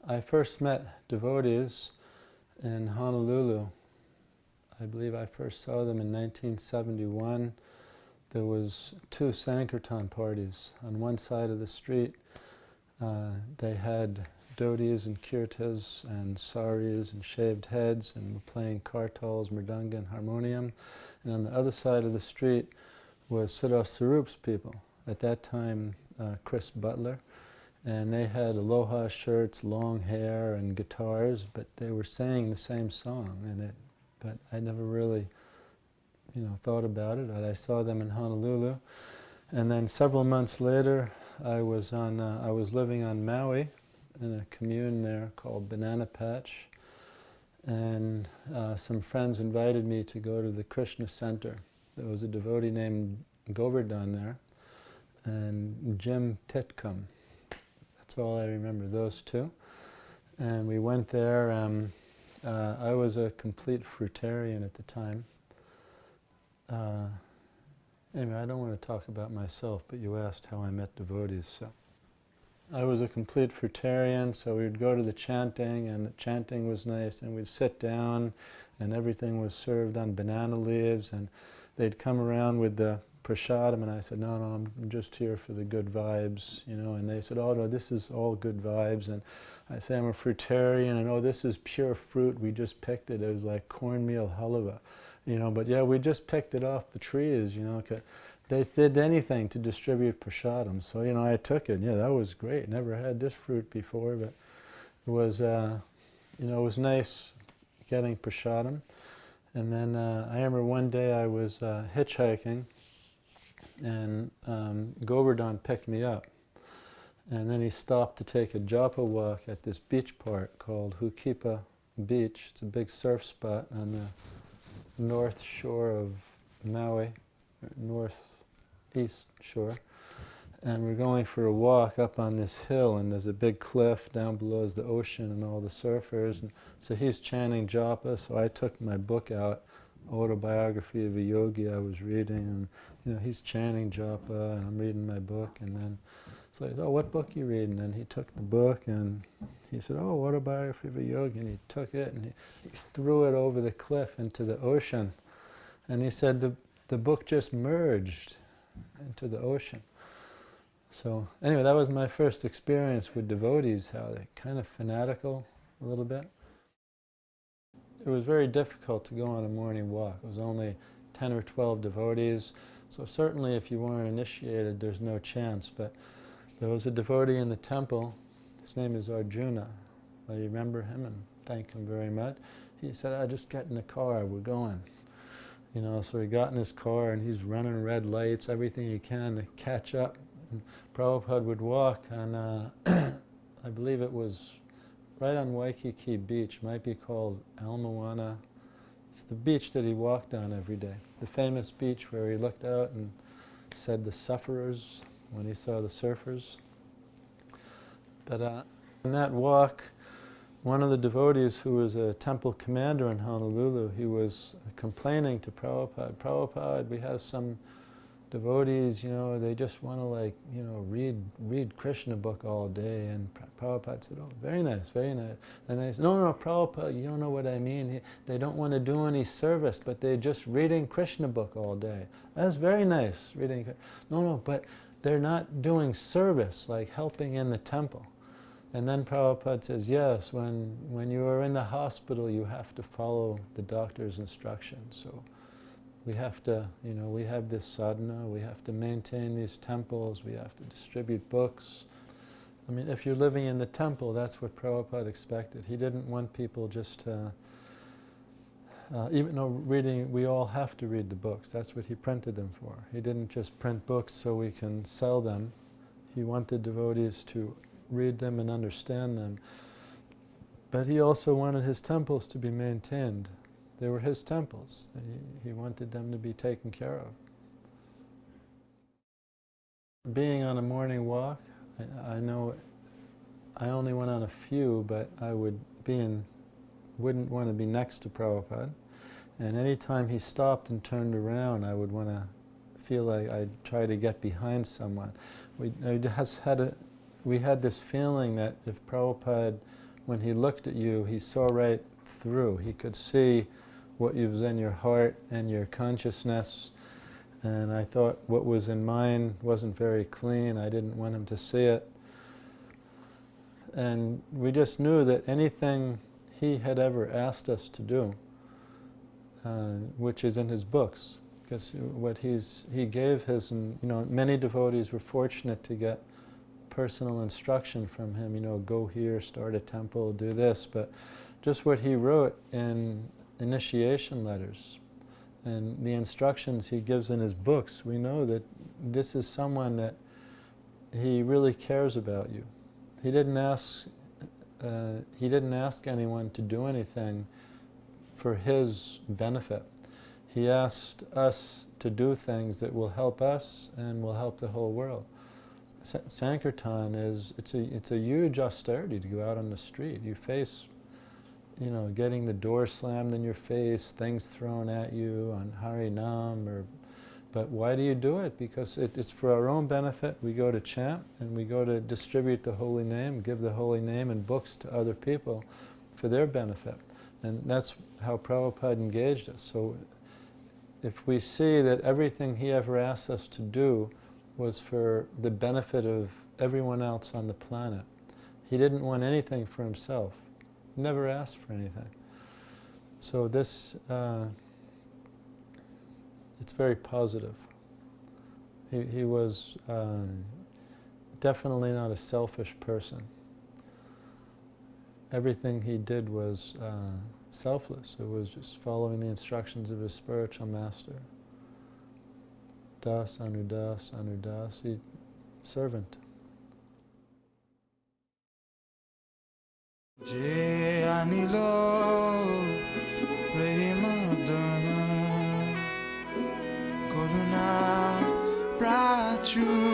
I first met devotees in Honolulu. I believe I first saw them in 1971. There was 2 Sankirtan parties. On one side of the street, they had dhotis and kirtas and saris and shaved heads and were playing kartals, mridanga and harmonium. And on the other side of the street was Siddha Sarup's people. At that time, Chris Butler. And they had aloha shirts, long hair, and guitars, but they were saying the same song. But I never really, thought about it. I saw them in Honolulu, and then several months later, I was living on Maui, in a commune there called Banana Patch, and some friends invited me to go to the Krishna Center. There was a devotee named Govardhan there, and Jim Titcomb. That's all I remember, those 2. And we went there. I was a complete fruitarian at the time. Anyway, I don't want to talk about myself, but you asked how I met devotees. So I was a complete fruitarian, so we would go to the chanting, and the chanting was nice, and we'd sit down, and everything was served on banana leaves, and they'd come around with the prasadam, and I said, no, I'm just here for the good vibes, and they said, oh no, this is all good vibes, and I say, I'm a fruitarian, and oh, this is pure fruit, we just picked it. It was like cornmeal halva, but yeah, we just picked it off the trees, 'cause they did anything to distribute prasadam, so I took it. Yeah, that was great. Never had this fruit before, but it was it was nice getting prasadam. And then I remember one day I was hitchhiking, and Govardhan picked me up, and then he stopped to take a japa walk at this beach park called Hukipa Beach. It's a big surf spot on the north shore of Maui, northeast shore, and we're going for a walk up on this hill, and there's a big cliff, down below is the ocean and all the surfers, and so he's chanting japa, so I took my book out, Autobiography of a Yogi I was reading, and he's chanting japa, and I'm reading my book, and then it's like, oh, what book are you reading? And he took the book, and he said, oh, Autobiography of a Yogi, and he took it, and he threw it over the cliff into the ocean, and he said the book just merged into the ocean. So anyway, that was my first experience with devotees, how they're kind of fanatical a little bit. It was very difficult to go on a morning walk. It was only 10 or 12 devotees, so certainly if you weren't initiated, there's no chance. But there was a devotee in the temple, his name is Arjuna. I remember him and thank him very much. He said, I just get in the car, we're going. So he got in his car and he's running red lights, everything he can to catch up. And Prabhupada would walk on, I believe it was right on Waikiki Beach, might be called Al Moana. It's the beach that he walked on every day. The famous beach where he looked out and said the sufferers when he saw the surfers. But on that walk, one of the devotees who was a temple commander in Honolulu, he was complaining to Prabhupada, Prabhupada, we have some devotees, they just want to read Krishna book all day. And Prabhupada said, oh, very nice, very nice. And they said, no, Prabhupada, you don't know what I mean. They don't want to do any service, but they're just reading Krishna book all day. That's very nice, reading. No, but they're not doing service, like helping in the temple. And then Prabhupada says, yes, when you are in the hospital, you have to follow the doctor's instructions. So we have to, we have this sadhana, we have to maintain these temples, we have to distribute books. I mean, if you're living in the temple, that's what Prabhupada expected. He didn't want people just to, even though we all have to read the books. That's what he printed them for. He didn't just print books so we can sell them. He wanted devotees to read them and understand them. But he also wanted his temples to be maintained. They were his temples. He wanted them to be taken care of. Being on a morning walk, I know I only went on a few, but I wouldn't want to be next to Prabhupada. And anytime he stopped and turned around, I would want to feel like I'd try to get behind someone. We had this feeling that if Prabhupada when he looked at you, he saw right through. He could see what was in your heart and your consciousness. And I thought what was in mine wasn't very clean. I didn't want him to see it. And we just knew that anything he had ever asked us to do, which is in his books, because what he gave his, and many devotees were fortunate to get personal instruction from him, go here, start a temple, do this, but just what he wrote in initiation letters and the instructions he gives in his books, we know that this is someone that he really cares about you. He didn't ask anyone to do anything for his benefit. He asked us to do things that will help us and will help the whole world. Sankirtan it's a huge austerity to go out on the street. You face, getting the door slammed in your face, things thrown at you on Harinam, but why do you do it? Because it's for our own benefit. We go to chant and we go to distribute the holy name, give the holy name and books to other people for their benefit. And that's how Prabhupada engaged us. So if we see that everything he ever asked us to do was for the benefit of everyone else on the planet, he didn't want anything for himself. He never asked for anything. So this, it's very positive. He was definitely not a selfish person. Everything he did was selfless. It was just following the instructions of his spiritual master. Das, anudas, anudasi, servant. Je anilo premadana koruna prachu